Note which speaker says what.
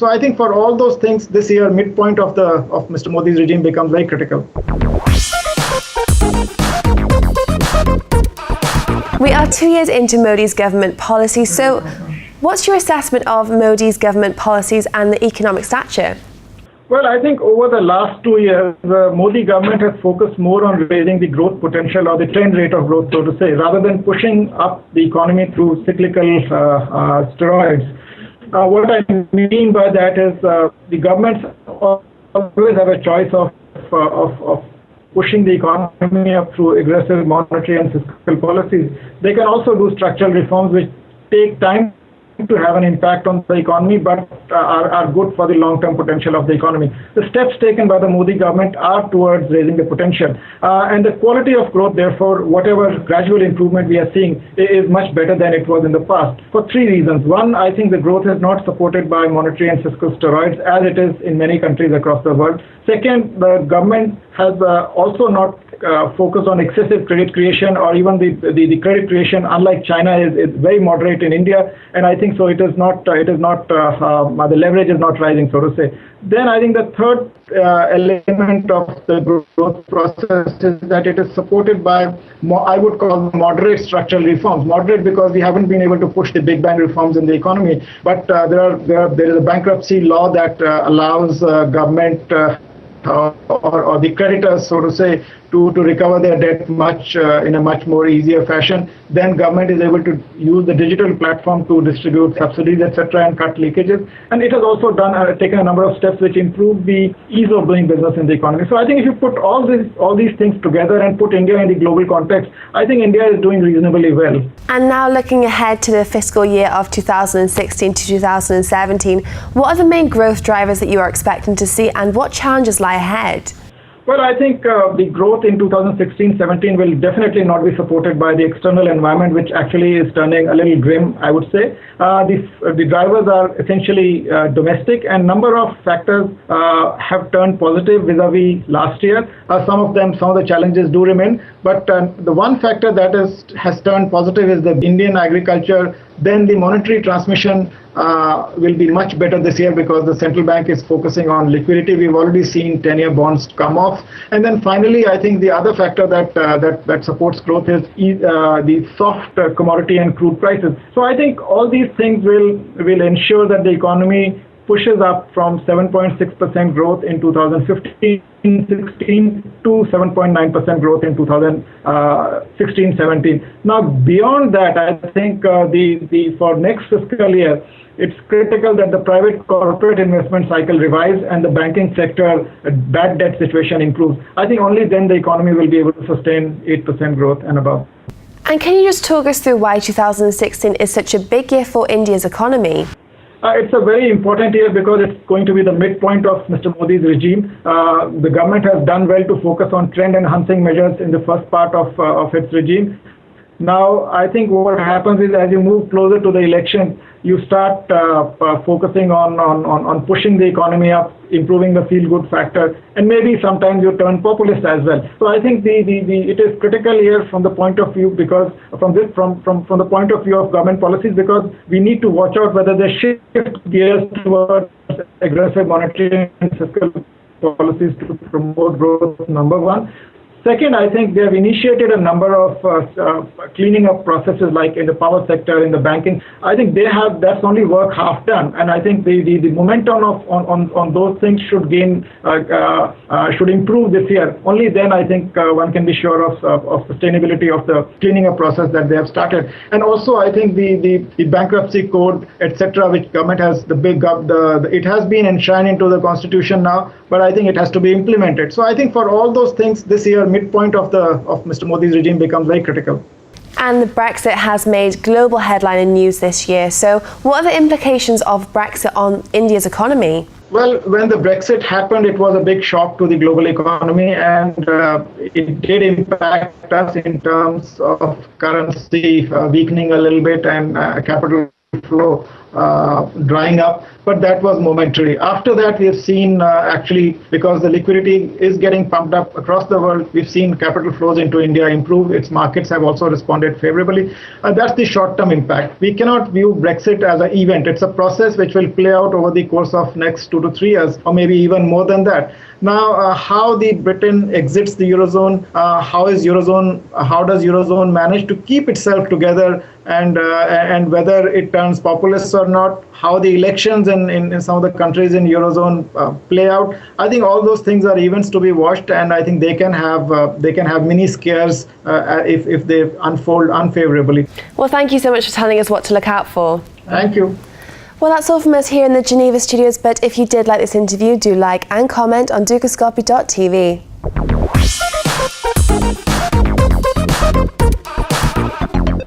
Speaker 1: So I think for all those things this year, midpoint of Mr. Modi's regime becomes very critical.
Speaker 2: We are 2 years into Modi's government policy. So what's your assessment of Modi's government policies and the economic stature?
Speaker 1: Well, I think over the last 2 years, the Modi government has focused more on raising the growth potential or the trend rate of growth, so to say, rather than pushing up the economy through cyclical steroids. What I mean by that is the governments always have a choice of pushing the economy up through aggressive monetary and fiscal policies. They can also do structural reforms which take time to have an impact on the economy, but are good for the long-term potential of the economy. The steps taken by the Modi government are towards raising the potential. And the quality of growth, therefore, whatever gradual improvement we are seeing is much better than it was in the past, for three reasons. One, I think the growth is not supported by monetary and fiscal steroids, as it is in many countries across the world. Second, the government has also not focused on excessive credit creation, or even the credit creation, unlike China, is very moderate in India, and I think so the leverage is not rising, so to say. Then I think the third element of the growth process is that it is supported by, I would call, moderate structural reforms. Moderate because we haven't been able to push the big bang reforms in the economy, but there is a bankruptcy law that allows government or the creditors, so to say, to recover their debt in a much more easier fashion. Then government is able to use the digital platform to distribute subsidies, etc., and cut leakages. And it has also taken a number of steps which improve the ease of doing business in the economy. So I think if you put all these things together and put India in the global context, I think India is doing reasonably well.
Speaker 2: And now looking ahead to the fiscal year of 2016 to 2017, what are the main growth drivers that you are expecting to see, and what challenges lie ahead?
Speaker 1: Well, I think the growth in 2016-17 will definitely not be supported by the external environment, which actually is turning a little grim, I would say. The drivers are essentially domestic, and number of factors have turned positive vis-a-vis last year. Some of the challenges do remain, but the one factor that has turned positive is the Indian agriculture. Then the monetary transmission will be much better this year because the central bank is focusing on liquidity. We've already seen 10-year bonds come off. And then finally, I think the other factor that supports growth is the soft commodity and crude prices. So I think all these things will ensure that the economy pushes up from 7.6% growth in 2015-16 to 7.9% growth in 2016-17. Now, beyond that, I think for next fiscal year, it's critical that the private corporate investment cycle revives and the banking sector bad debt situation improves. I think only then the economy will be able to sustain 8% growth and above.
Speaker 2: And can you just talk us through why 2016 is such a big year for India's economy?
Speaker 1: It's a very important year because it's going to be the midpoint of Mr. Modi's regime. The government has done well to focus on trend-enhancing measures in the first part of its regime. Now, I think what happens is as you move closer to the election, you start focusing on pushing the economy up, improving the feel-good factor, and maybe sometimes you turn populist as well. So I think it is critical here from the point of view because from the point of view of government policies, because we need to watch out whether they shift gears towards aggressive monetary and fiscal policies to promote growth. Number one. Second, I think they have initiated a number of cleaning up processes, like in the power sector, in the banking. I think that's only work half done, and I think the momentum on those things should improve this year. Only then I think one can be sure of sustainability of the cleaning up process that they have started. And also I think the bankruptcy code, etc., which government has it has been enshrined into the constitution now, but I think it has to be implemented. So I think for all those things this year, midpoint of Mr. Modi's regime becomes very critical.
Speaker 2: And the Brexit has made global headline and news this year. So what are the implications of Brexit on India's economy?
Speaker 1: Well, when the Brexit happened, it was a big shock to the global economy, and it did impact us in terms of currency weakening a little bit and capital flow drying up, but that was momentary. After that, we have seen actually, because the liquidity is getting pumped up across the world, we've seen capital flows into India improve. Its markets have also responded favorably. That's the short-term impact. We cannot view Brexit as an event. It's a process which will play out over the course of next 2 to 3 years, or maybe even more than that. Now, how the Britain exits the Eurozone, how does Eurozone manage to keep itself together, and whether it turns populist or not, how the elections in some of the countries in Eurozone play out. I think all those things are events to be watched, and I think they can have mini scares if they unfold unfavorably.
Speaker 2: Well, thank you so much for telling us what to look out for.
Speaker 1: Thank you.
Speaker 2: Well, that's all from us here in the Geneva studios, but if you did like this interview, do like and comment on dukascopy.tv.